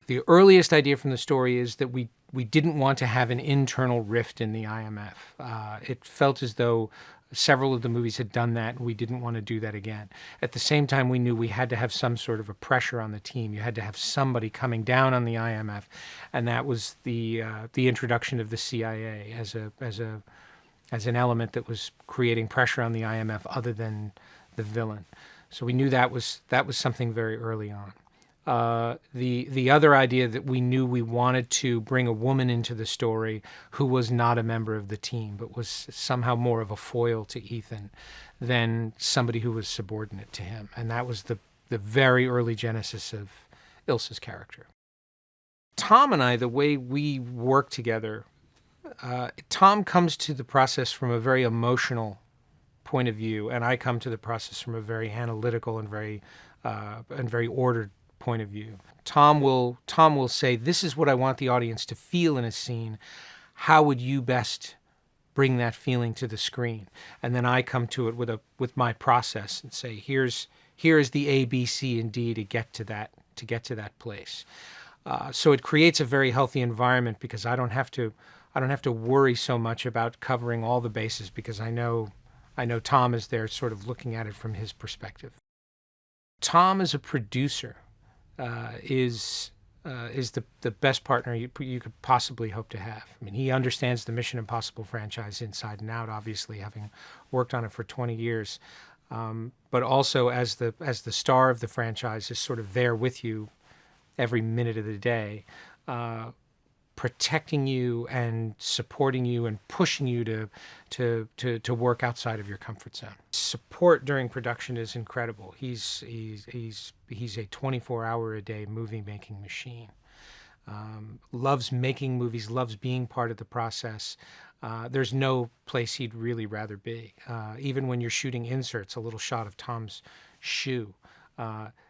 The earliest idea from the story is that we didn't want to have an internal rift in the IMF. It felt as though several of the movies had done that, and we didn't want to do that again. At the same time, we knew we had to have some sort of a pressure on the team. You had to have somebody coming down on the IMF, and that was the introduction of the CIA as an element that was creating pressure on the IMF other than the villain. So we knew that was something very early on. The other idea that we knew we wanted to bring a woman into the story who was not a member of the team, but was somehow more of a foil to Ethan than somebody who was subordinate to him. And that was the very early genesis of Ilsa's character. Tom and I, the way we work together, Tom comes to the process from a very emotional point of view, and I come to the process from a very analytical and very ordered point of view. Tom will say, this is what I want the audience to feel in a scene. How would you best bring that feeling to the screen? And then I come to it with my process and say, here's the A, B, C, and D to get to that place. So it creates a very healthy environment because I don't have to worry so much about covering all the bases because I know Tom is there sort of looking at it from his perspective. Tom as a producer is the best partner you could possibly hope to have. I mean, he understands the Mission Impossible franchise inside and out, obviously, having worked on it for 20 years. But also as the star of the franchise is sort of there with you every minute of the day, protecting you and supporting you and pushing you to work outside of your comfort zone. Support during production is incredible. He's a 24-hour-a-day movie-making machine. Loves making movies, loves being part of the process. There's no place he'd really rather be. Even when you're shooting inserts, a little shot of Tom's shoe,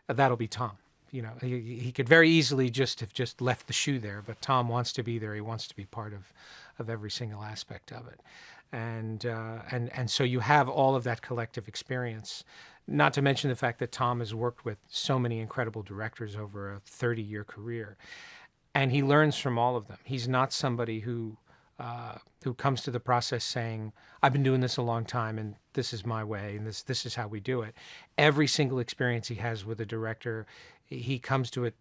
that'll be Tom. You know, he could very easily have left the shoe there, but Tom wants to be there. He wants to be part of every single aspect of it. And so you have all of that collective experience, not to mention the fact that Tom has worked with so many incredible directors over a 30-year career. And he learns from all of them. He's not somebody who comes to the process saying, I've been doing this a long time and this is my way and this is how we do it. Every single experience he has with a director, he comes to it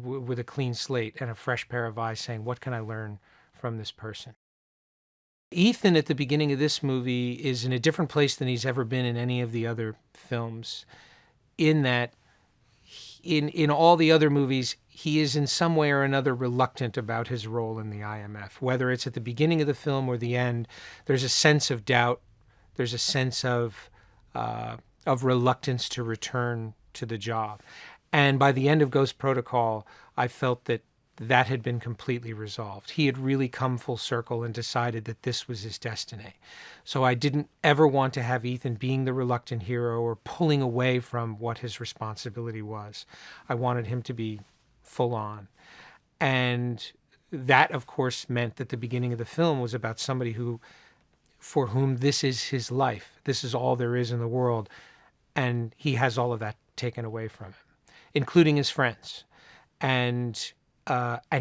with a clean slate and a fresh pair of eyes saying, what can I learn from this person? Ethan at the beginning of this movie is in a different place than he's ever been in any of the other films, in that in all the other movies, he is in some way or another reluctant about his role in the IMF. Whether it's at the beginning of the film or the end, there's a sense of doubt. There's a sense of reluctance to return to the job. And by the end of Ghost Protocol, I felt that had been completely resolved. He had really come full circle and decided that this was his destiny. So I didn't ever want to have Ethan being the reluctant hero or pulling away from what his responsibility was. I wanted him to be full on. And that, of course, meant that the beginning of the film was about somebody for whom this is his life. This is all there is in the world. And he has all of that taken away from him, including his friends. And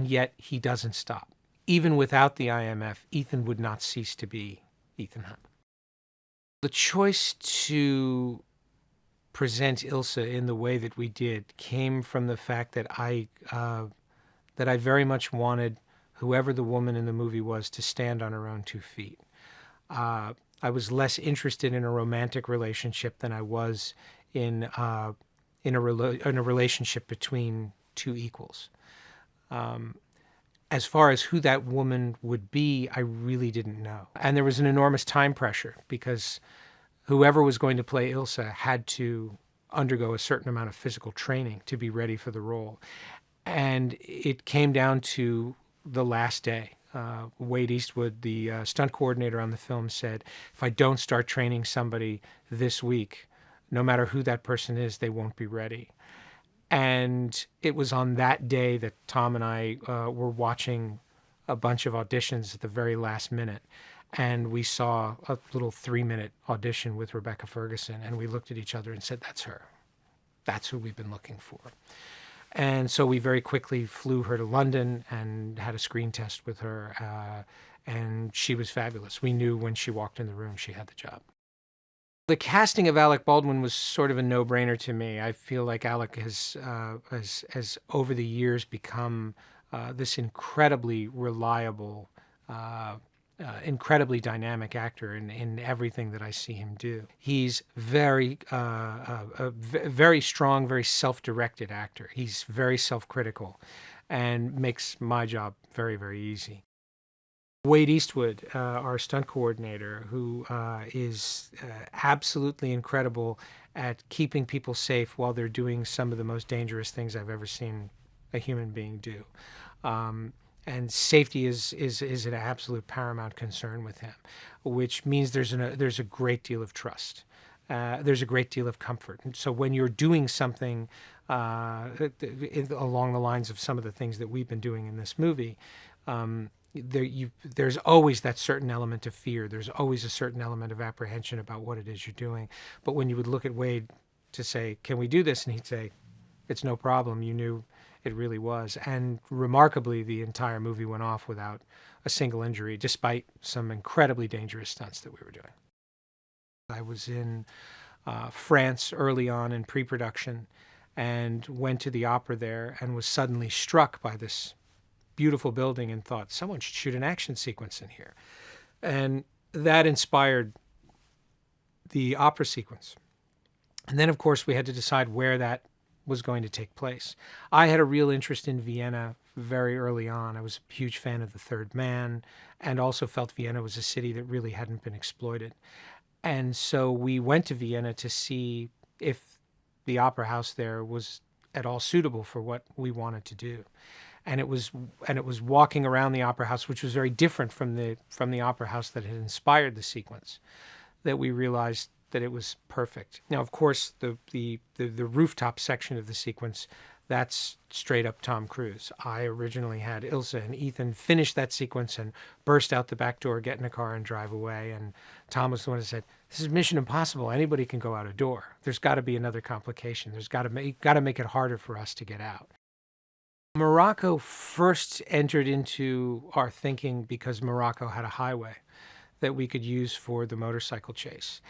yet he doesn't stop. Even without the IMF, Ethan would not cease to be Ethan Hunt. The choice to present Ilsa in the way that we did came from the fact that I very much wanted whoever the woman in the movie was to stand on her own 2 feet. I was less interested in a romantic relationship than I was in a relationship between two equals. As far as who that woman would be, I really didn't know. And there was an enormous time pressure because whoever was going to play Ilsa had to undergo a certain amount of physical training to be ready for the role. And it came down to the last day. Wade Eastwood, the stunt coordinator on the film, said, if I don't start training somebody this week, no matter who that person is, they won't be ready. And it was on that day that Tom and I were watching a bunch of auditions at the very last minute. And we saw a little 3-minute audition with Rebecca Ferguson. And we looked at each other and said, that's her. That's who we've been looking for. And so we very quickly flew her to London and had a screen test with her, and she was fabulous. We knew when she walked in the room she had the job. The casting of Alec Baldwin was sort of a no-brainer to me. I feel like Alec has over the years become this incredibly reliable, incredibly dynamic actor in everything that I see him do. He's very very strong, very self-directed actor. He's very self-critical and makes my job very, very easy. Wade Eastwood, our stunt coordinator, who is absolutely incredible at keeping people safe while they're doing some of the most dangerous things I've ever seen a human being do. And safety is an absolute paramount concern with him, which means there's a great deal of trust. There's a great deal of comfort. And so when you're doing something along the lines of some of the things that we've been doing in this movie, there's always that certain element of fear. There's always a certain element of apprehension about what it is you're doing. But when you would look at Wade to say, "Can we do this?" and he'd say, "It's no problem," you knew it really was. And remarkably, the entire movie went off without a single injury, despite some incredibly dangerous stunts that we were doing. I was in France early on in pre-production and went to the opera there and was suddenly struck by this beautiful building and thought, someone should shoot an action sequence in here. And that inspired the opera sequence. And then, of course, we had to decide where that was going to take place. I had a real interest in Vienna very early on. I was a huge fan of The Third Man and also felt Vienna was a city that really hadn't been exploited. And so we went to Vienna to see if the opera house there was at all suitable for what we wanted to do. And it was walking around the opera house, which was very different from the opera house that had inspired the sequence, that we realized that it was perfect. Now, of course, the rooftop section of the sequence, that's straight up Tom Cruise. I originally had Ilsa and Ethan finish that sequence and burst out the back door, get in a car, and drive away. And Tom was the one who said, "This is Mission Impossible. Anybody can go out a door. There's got to be another complication. There's got to make it harder for us to get out." Morocco first entered into our thinking because Morocco had a highway that we could use for the motorcycle chase.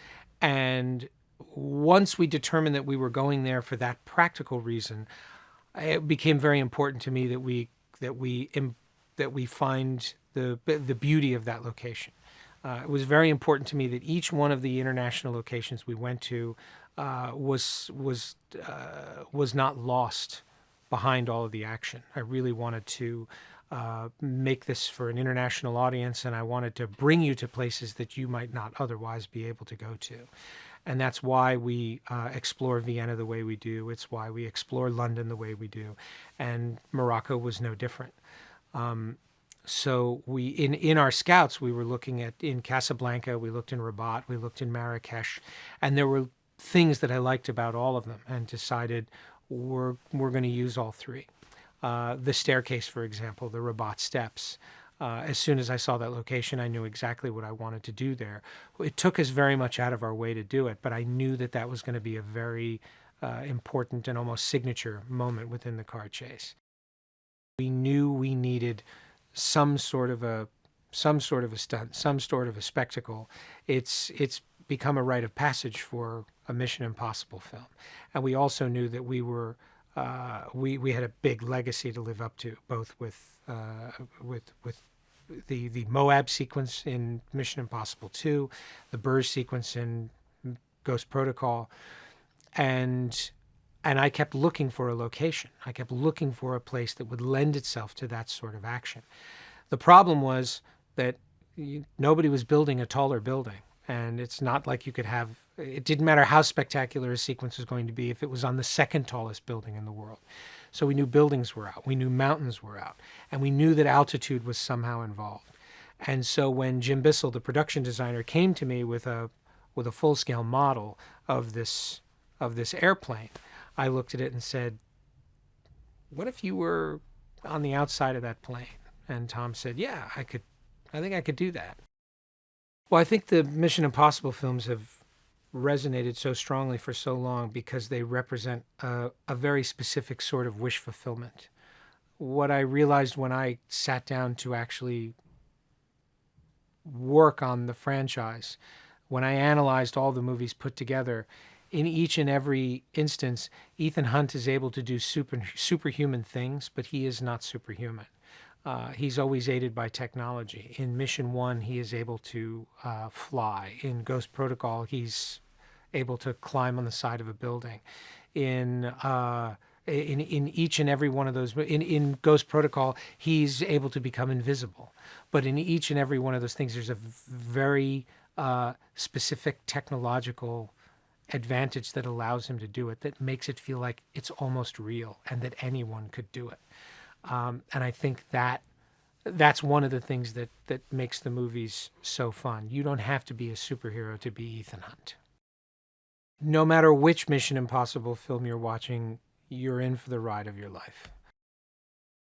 And once we determined that we were going there for that practical reason, it became very important to me that we find the beauty of that location. It was very important to me that each one of the international locations we went to was not lost behind all of the action. I really wanted to make this for an international audience, and I wanted to bring you to places that you might not otherwise be able to go to. And that's why we explore Vienna the way we do. It's why we explore London the way we do. And Morocco was no different. So we, in our scouts, we were looking at, in Casablanca, we looked in Rabat, we looked in Marrakesh, and there were things that I liked about all of them and decided we're going to use all three. The staircase, for example, the Rabat steps. As soon as I saw that location, I knew exactly what I wanted to do there. It took us very much out of our way to do it, but I knew that that was going to be a very important and almost signature moment within the car chase. We knew we needed some sort of a stunt, some sort of a spectacle. It's become a rite of passage for a Mission Impossible film, and we also knew that we were we had a big legacy to live up to, both with the Moab sequence in Mission Impossible 2, the Burj sequence in Ghost Protocol, and I kept looking for a location. I kept looking for a place that would lend itself to that sort of action. The problem was that nobody was building a taller building, and it's not like you could have. It didn't matter how spectacular a sequence was going to be if it was on the second tallest building in the world. So we knew buildings were out, we knew mountains were out, and we knew that altitude was somehow involved. And so when Jim Bissell, the production designer, came to me with a full-scale model of this airplane, I looked at it and said, "What if you were on the outside of that plane?" And Tom said, "Yeah, I think I could do that." Well, I think the Mission Impossible films have resonated so strongly for so long because they represent a very specific sort of wish fulfillment. What I realized when I sat down to actually work on the franchise, when I analyzed all the movies put together, in each and every instance, Ethan Hunt is able to do superhuman things, but he is not superhuman. He's always aided by technology. In Mission 1, he is able to fly. In Ghost Protocol, he's able to climb on the side of a building. In each and every one of those, in Ghost Protocol, he's able to become invisible. But in each and every one of those things, there's a very specific technological advantage that allows him to do it, that makes it feel like it's almost real and that anyone could do it. And I think that's one of the things that makes the movies so fun. You don't have to be a superhero to be Ethan Hunt. No matter which Mission Impossible film you're watching, you're in for the ride of your life.